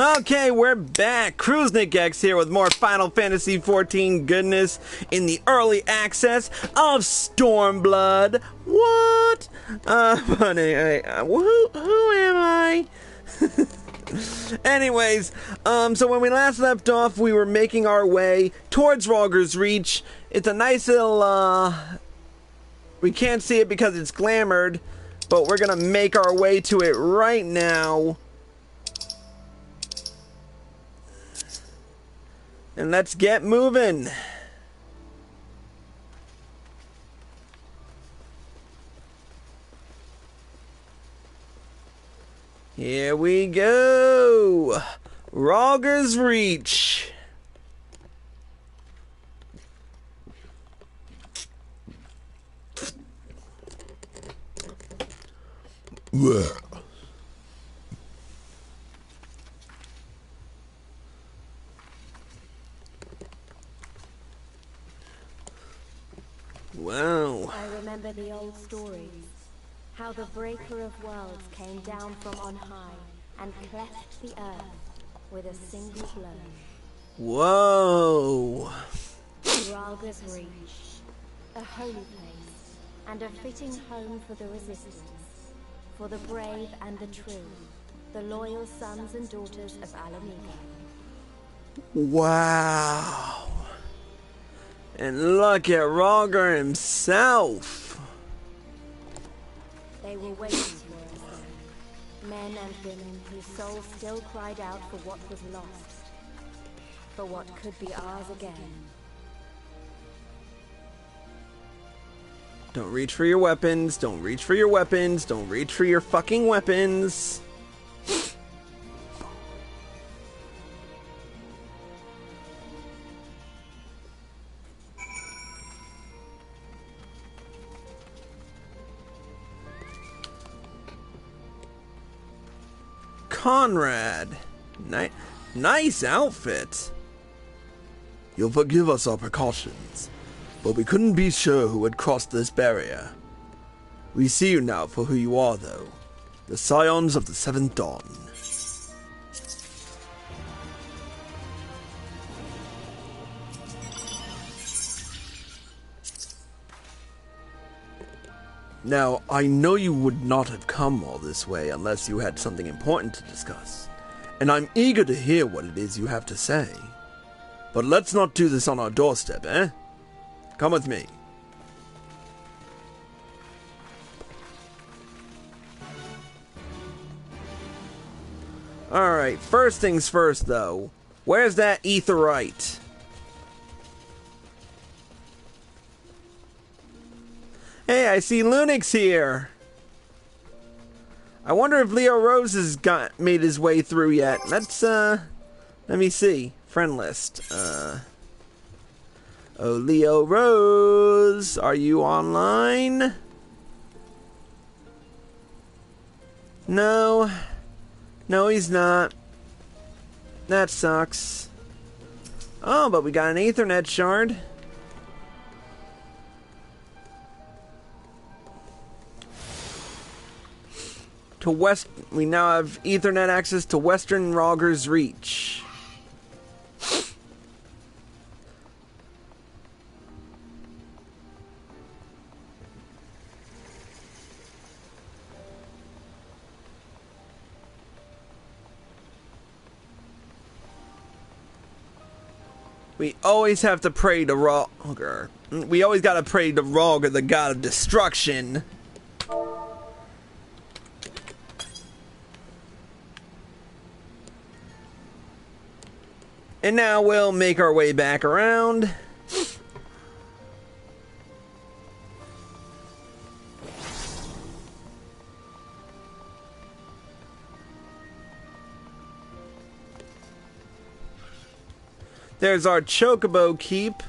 Okay, we're back. Kruznik X here with more Final Fantasy XIV goodness in the early access of Stormblood. What? But anyway, who am I? Anyways, so when we last left off, we were making our way towards Rhalgr's Reach. It's a nice little, we can't see it because it's glamored, but we're gonna make our way to it right now. And let's get moving. Here we go. Rhalgr's Reach. Wow. I remember the old stories. How the breaker of worlds came down from on high and cleft the earth with a single blow. Whoa. Rhalgr's Reach. A holy place and a fitting home for the resistance. For the brave and the true. The loyal sons and daughters of Alamiga. Wow. And look at Rhalgr himself. They were waiting for us there. Men and women whose souls still cried out for what was lost. For what could be ours again. Don't reach for your weapons. Don't reach for your weapons. Don't reach for your fucking weapons. Conrad. Nice outfit. You'll forgive us our precautions, but we couldn't be sure who had crossed this barrier. We see you now for who you are, though. The Scions of the Seventh Dawn. Now, I know you would not have come all this way unless you had something important to discuss, and I'm eager to hear what it is you have to say. But let's not do this on our doorstep, eh? Come with me. Alright, first things first, though. Where's that aetheryte? Hey, I see Lunix here. I wonder if Leo Rose has made his way through yet. Let's, let me see. Friend list. Oh, Leo Rose, are you online? No. No, he's not. That sucks. Oh, but we got an Ethernet shard. We now have Ethernet access to Western Rhalgr's Reach. We always have to pray to Rhalgr. We always gotta pray to Rhalgr, the god of destruction. And now we'll make our way back around. There's our Chocobo Keep.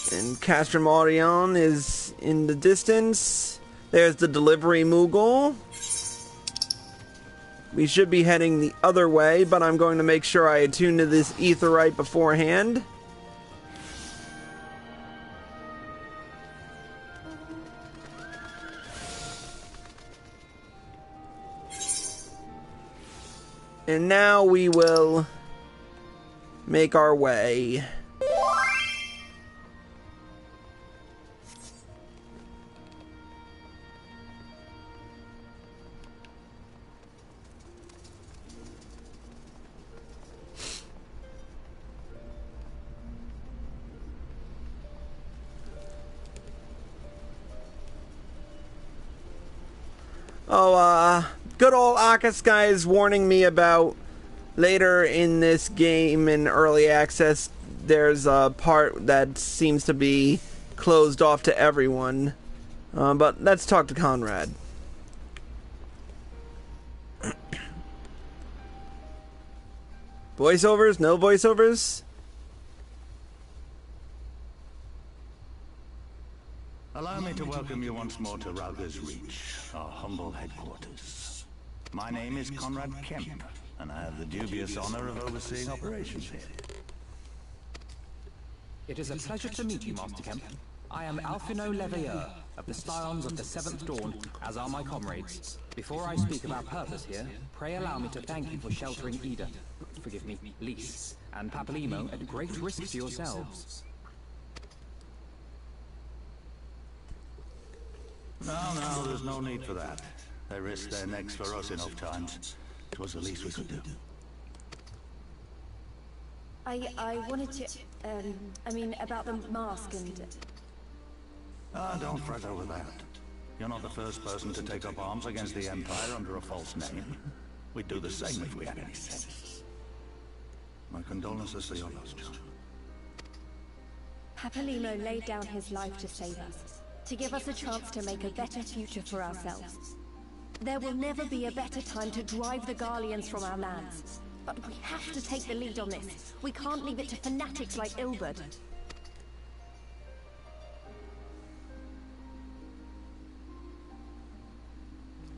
And Castrum Orion is in the distance. There's the delivery Moogle. We should be heading the other way, but I'm going to make sure I attune to this Aetheryte beforehand. And now we will make our way. Oh, good old Akaskai is warning me about later in this game in early access, there's a part that seems to be closed off to everyone. But let's talk to Conrad. Voiceovers? No voiceovers? Allow me to welcome you once more to Rhalgr's Reach, our humble headquarters. My name is Conrad Kemp, and I have the dubious honor of overseeing operations here. It is a pleasure to meet you, Master Kemp. I am Alphino Leveilleur, of the Scions of the Seventh Dawn, as are my comrades. Before I speak of our purpose here, pray allow me to thank you for sheltering Ida, forgive me, Lys, and Papalymo at great risk to yourselves. No, there's no need for that. They risked their necks for us enough times. It was the least we could do. I wanted to, I mean, about the mask and... Don't fret over that. You're not the first person to take up arms against the Empire under a false name. We'd do the same if we had any sense. My condolences to your loss, John. Papalymo laid down his life to save us, to give us a chance to make a better future for ourselves. There will never be a better time to drive the Garleans from our lands. But we have to take the lead on this. We can't leave it to fanatics like Ilberd.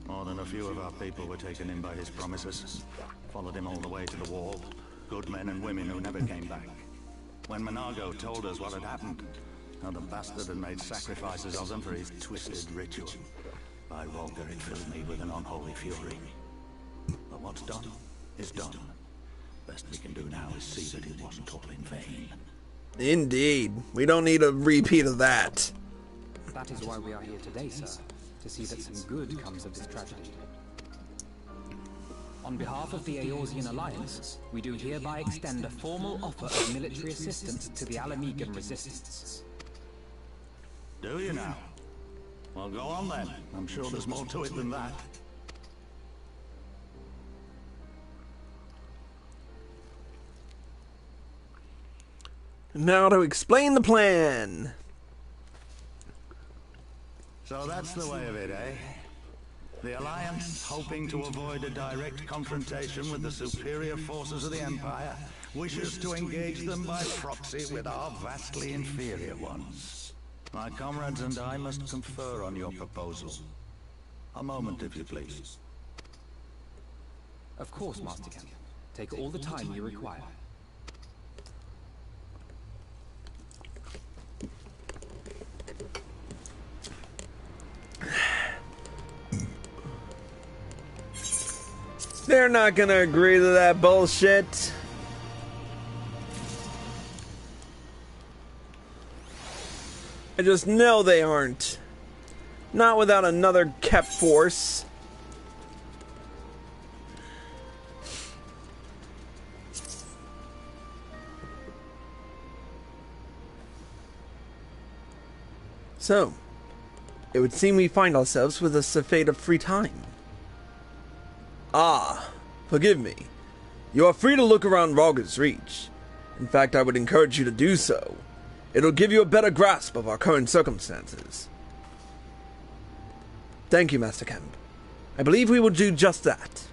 More than a few of our people were taken in by his promises. Followed him all the way to the wall. Good men and women who never came back. When Monargo told us what had happened, how the bastard had made sacrifices of them for his twisted ritual, by Rhalgr it filled me with an unholy fury. But what's done is done. Best we can do now is see that it wasn't all in vain. Indeed. We don't need a repeat of that. That is why we are here today, sir. To see that some good comes of this tragedy. On behalf of the Eorzean Alliance, we do hereby extend a formal offer of military assistance to the Alamegan resistance. Do you now? Well, go on then. I'm sure there's more to it than that. Now to explain the plan. So that's the way of it, eh? The Alliance, hoping to avoid a direct confrontation with the superior forces of the Empire, wishes to engage them by proxy with our vastly inferior ones. My comrades and I must confer on your proposal. A moment, if you please. Of course, Master Kemp. Take all the time you require. They're not gonna agree to that bullshit. I just know they aren't. Not without another Kep force. So, it would seem we find ourselves with a surfeit of free time. Ah, forgive me. You are free to look around Rhalgr's Reach. In fact, I would encourage you to do so. It'll give you a better grasp of our current circumstances. Thank you, Master Kemp. I believe we will do just that.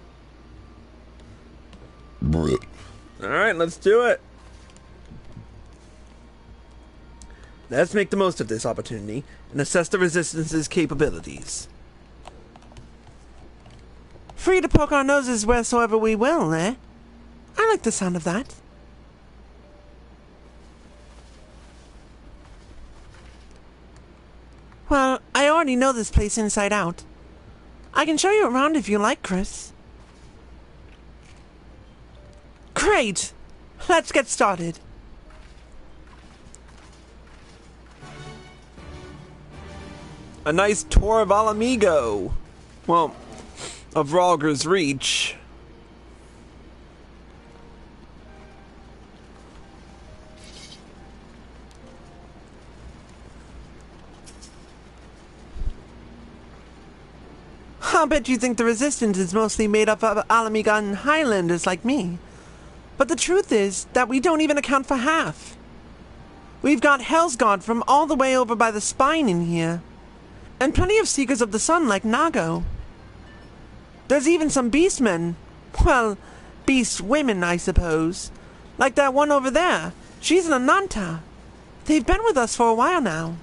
Alright, let's do it. Let's make the most of this opportunity and assess the Resistance's capabilities. Free to poke our noses wheresoever we will, eh? I like the sound of that. Well, I already know this place inside out. I can show you around if you like, Chris. Great! Let's get started. A nice tour of Alamigo. Well, of Rhalgr's Reach. I'll bet you think the Resistance is mostly made up of Alamigan Highlanders like me. But the truth is that we don't even account for half. We've got Hellsguard from all the way over by the Spine in here. And plenty of Seekers of the Sun like Nago. There's even some Beastmen. Well, Beast women, I suppose. Like that one over there. She's an Ananta. They've been with us for a while now.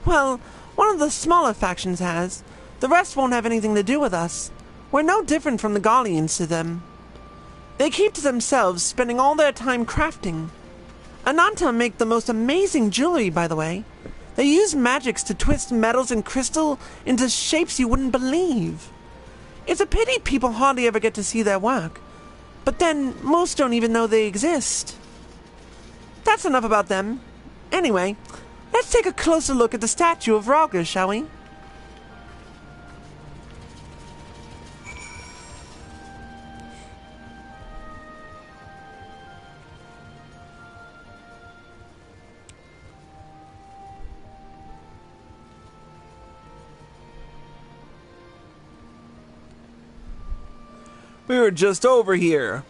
Well, one of the smaller factions has. The rest won't have anything to do with us. We're no different from the Gallians to them. They keep to themselves, spending all their time crafting. Ananta make the most amazing jewelry, by the way. They use magics to twist metals and crystal into shapes you wouldn't believe. It's a pity people hardly ever get to see their work. But then, most don't even know they exist. That's enough about them. Anyway, let's take a closer look at the statue of Rhalgr, shall we? We were just over here.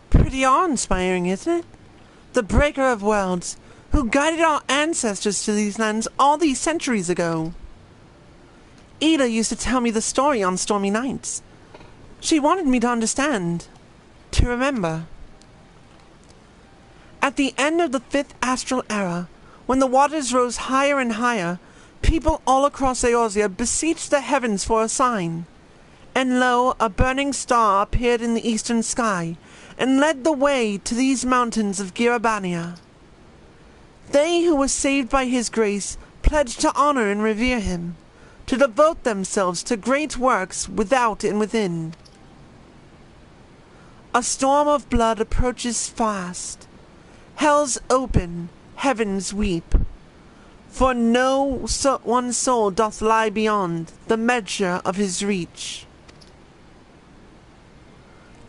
Pretty awe-inspiring, isn't it? The Breaker of Worlds, who guided our ancestors to these lands all these centuries ago. Ada used to tell me the story on stormy nights. She wanted me to understand, to remember. At the end of the 5th Astral Era, when the waters rose higher and higher, people all across Eorzea beseeched the heavens for a sign. And lo, a burning star appeared in the eastern sky, and led the way to these mountains of Girabania. They who were saved by his grace pledged to honor and revere him, to devote themselves to great works without and within. A storm of blood approaches fast. Hell's open, heavens weep. For no one soul doth lie beyond the measure of his reach.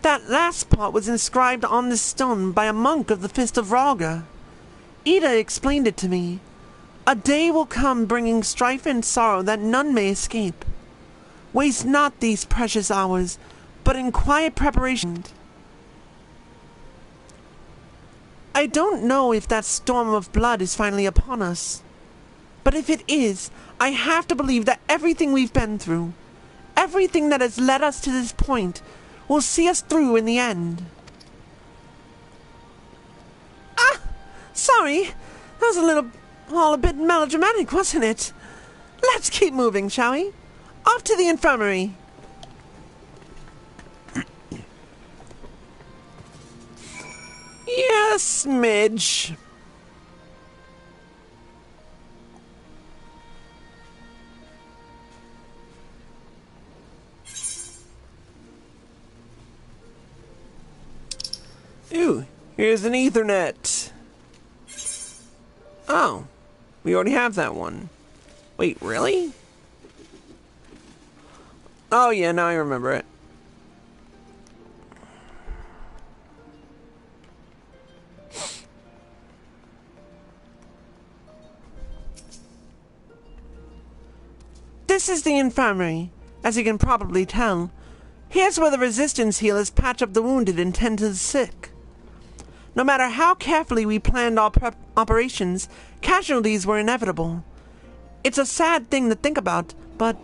That last part was inscribed on this stone by a monk of the Fist of Rhalgr. Ada explained it to me. A day will come bringing strife and sorrow that none may escape. Waste not these precious hours, but in quiet preparation. I don't know if that storm of blood is finally upon us. But if it is, I have to believe that everything we've been through, everything that has led us to this point, will see us through in the end. Sorry, that was all a bit melodramatic, wasn't it? Let's keep moving, shall we? Off to the infirmary. Yes, Midge. Ooh, here's an Ethernet. Oh, we already have that one. Wait, really? Oh yeah, now I remember it. This is the infirmary, as you can probably tell. Here's where the resistance healers patch up the wounded and tend to the sick. No matter how carefully we planned our operations, casualties were inevitable. It's a sad thing to think about, but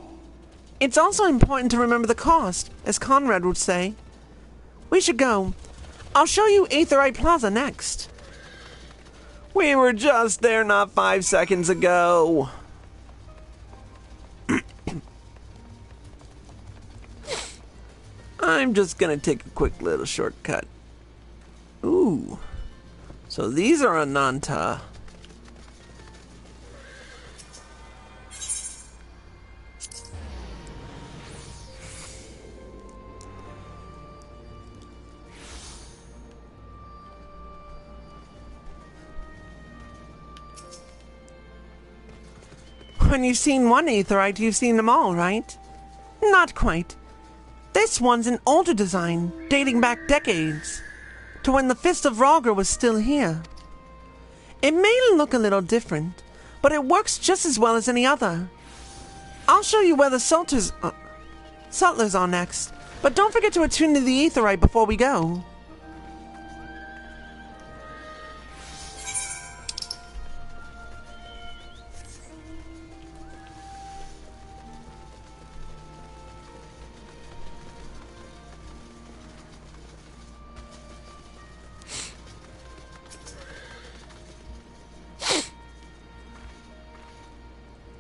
it's also important to remember the cost, as Conrad would say. We should go. I'll show you Aetherite Plaza next. We were just there not 5 seconds ago. I'm just gonna take a quick little shortcut. Ooh. So these are Ananta. When you've seen one Aetherite, you've seen them all, right? Not quite. This one's an older design, dating back decades, to when the Fist of Rhalgr was still here. It may look a little different, but it works just as well as any other. I'll show you where the Sutlers are next, but don't forget to attune to the Aetherite before we go.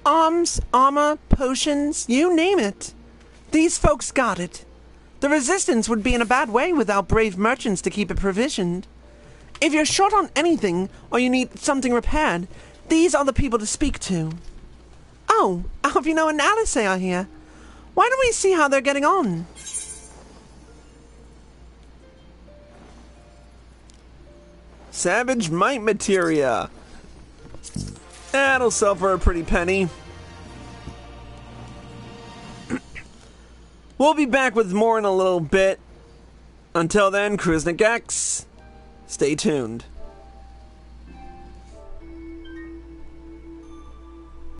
Arms, armor, potions, you name it. These folks got it. The Resistance would be in a bad way without brave merchants to keep it provisioned. If you're short on anything, or you need something repaired, these are the people to speak to. Oh, Alfino and Alice are here. Why don't we see how they're getting on? Savage Might Materia. That'll sell for a pretty penny. We'll be back with more in a little bit. Until then, Kruznik X, stay tuned.